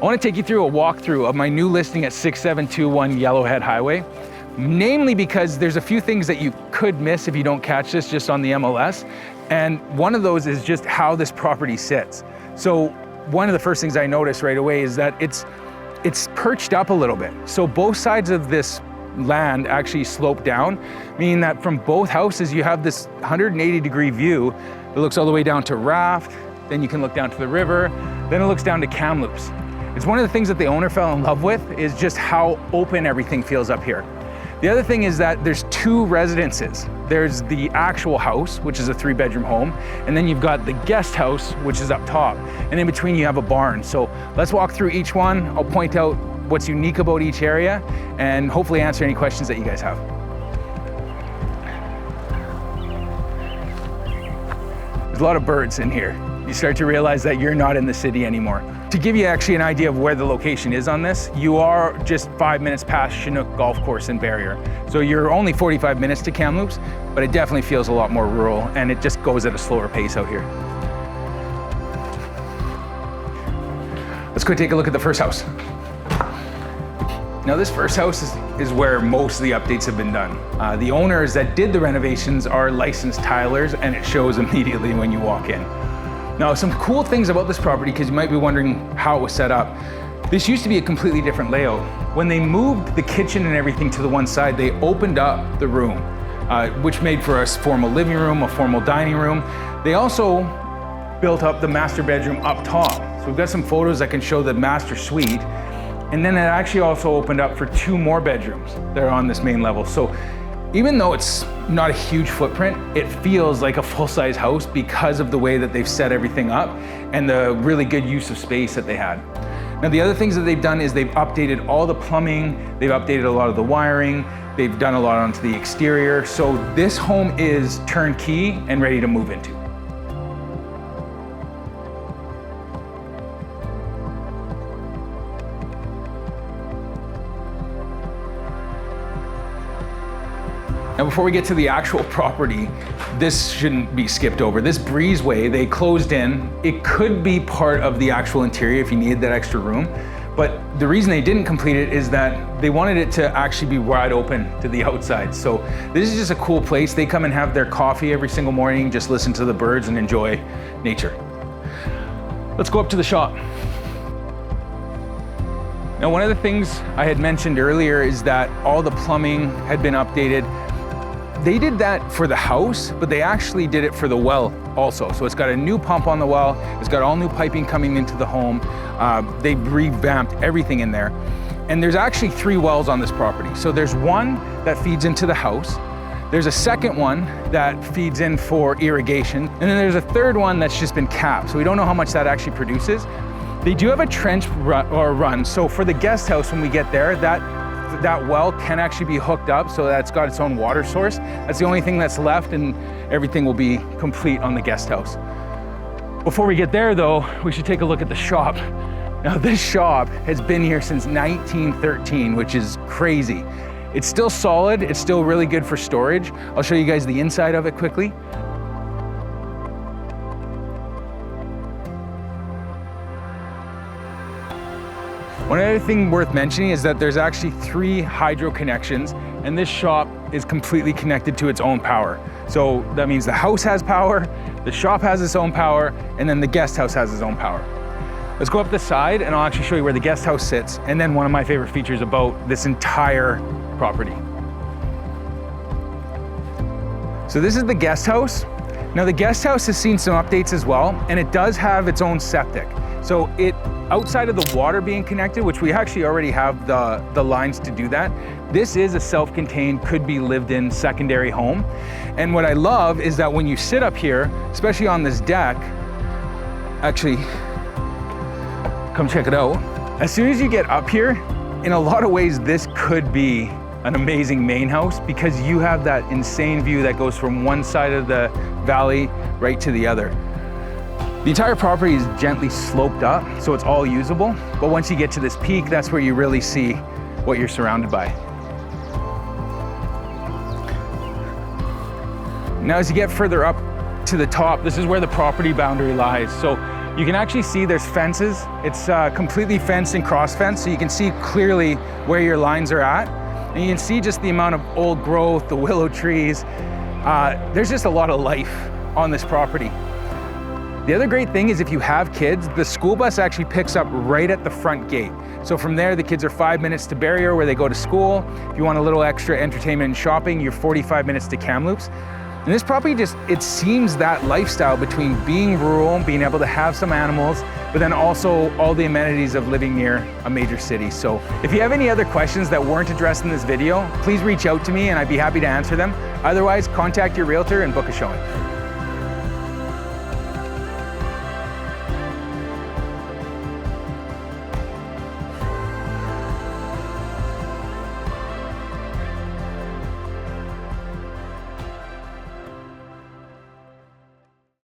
I want to take you through a walkthrough of my new listing at 6721 Yellowhead Highway, namely because there's a few things that you could miss if you don't catch this just on the MLS. And one of those is just how this property sits. So one of the first things I noticed right away is that it's perched up a little bit. So both sides of this land actually slope down, meaning that from both houses you have this 180-degree view that looks all the way down to Raft, then you can look down to the river, then it looks down to Kamloops. It's one of the things that the owner fell in love with is just how open everything feels up here. The other thing is that there's two residences. There's the actual house, which is a 3-bedroom home, and then you've got the guest house, which is up top. And in between you have a barn. So let's walk through each one. I'll point out what's unique about each area and hopefully answer any questions that you guys have. There's a lot of birds in here. You start to realize that you're not in the city anymore. To give you actually an idea of where the location is on this, you are just 5 minutes past Chinook Golf Course and Barrier. So you're only 45 minutes to Kamloops, but it definitely feels a lot more rural and it just goes at a slower pace out here. Let's go take a look at the first house. Now this first house is where most of the updates have been done. The owners that did the renovations are licensed tilers and it shows immediately when you walk in. Now, some cool things about this property, because you might be wondering how it was set up. This used to be a completely different layout. When they moved the kitchen and everything to the one side, they opened up the room, which made for a formal living room, a formal dining room. They also built up the master bedroom up top. So we've got some photos that can show the master suite. And then it actually also opened up for 2 more bedrooms that are on this main level. So even though it's not a huge footprint, it feels like a full-size house because of the way that they've set everything up and the really good use of space that they had. Now, the other things that they've done is they've updated all the plumbing, they've updated a lot of the wiring, they've done a lot onto the exterior. So this home is turnkey and ready to move into. Now, before we get to the actual property, this shouldn't be skipped over. This breezeway, they closed in. It could be part of the actual interior if you needed that extra room. But the reason they didn't complete it is that they wanted it to actually be wide open to the outside. So this is just a cool place. They come and have their coffee every single morning, just listen to the birds and enjoy nature. Let's go up to the shop. Now, one of the things I had mentioned earlier is that all the plumbing had been updated. They did that for the house, but they actually did it for the well also. So it's got a new pump on the well, it's got all new piping coming into the home. They revamped everything in there. And there's actually 3 wells on this property. So there's one that feeds into the house, there's a second one that feeds in for irrigation, and then there's a third one that's just been capped. So we don't know how much that actually produces. They do have a trench run. So for the guest house, when we get there, that well can actually be hooked up, so that's got its own water source. That's the only thing that's left, and everything will be complete on the guest house. Before we get there though, we should take a look at the shop. Now this shop has been here since 1913, which is crazy. It's still solid, it's still really good for storage. I'll show you guys the inside of it quickly. One other thing worth mentioning is that there's actually 3 hydro connections, and this shop is completely connected to its own power. So that means the house has power, the shop has its own power, and then the guest house has its own power. Let's go up the side and I'll actually show you where the guest house sits, and then one of my favorite features about this entire property. So this is the guest house. Now the guest house has seen some updates as well, and it does have its own septic. So outside of the water being connected, which we actually already have the lines to do that, this is a self-contained, could be lived in secondary home. And what I love is that when you sit up here, especially on this deck, actually, come check it out. As soon as you get up here, in a lot of ways, this could be an amazing main house because you have that insane view that goes from one side of the valley right to the other. The entire property is gently sloped up, so it's all usable. But once you get to this peak, that's where you really see what you're surrounded by. Now, as you get further up to the top, this is where the property boundary lies. So You can actually see there's fences. It's completely fenced and cross-fenced, so you can see clearly where your lines are at. And you can see just the amount of old growth, the willow trees. There's just a lot of life on this property. The other great thing is if you have kids, the school bus actually picks up right at the front gate. So from there, the kids are 5 minutes to Barrier where they go to school. If you want a little extra entertainment and shopping, you're 45 minutes to Kamloops. And this property it seems that lifestyle between being rural, being able to have some animals, but then also all the amenities of living near a major city. So if you have any other questions that weren't addressed in this video, please reach out to me and I'd be happy to answer them. Otherwise, contact your realtor and book a showing.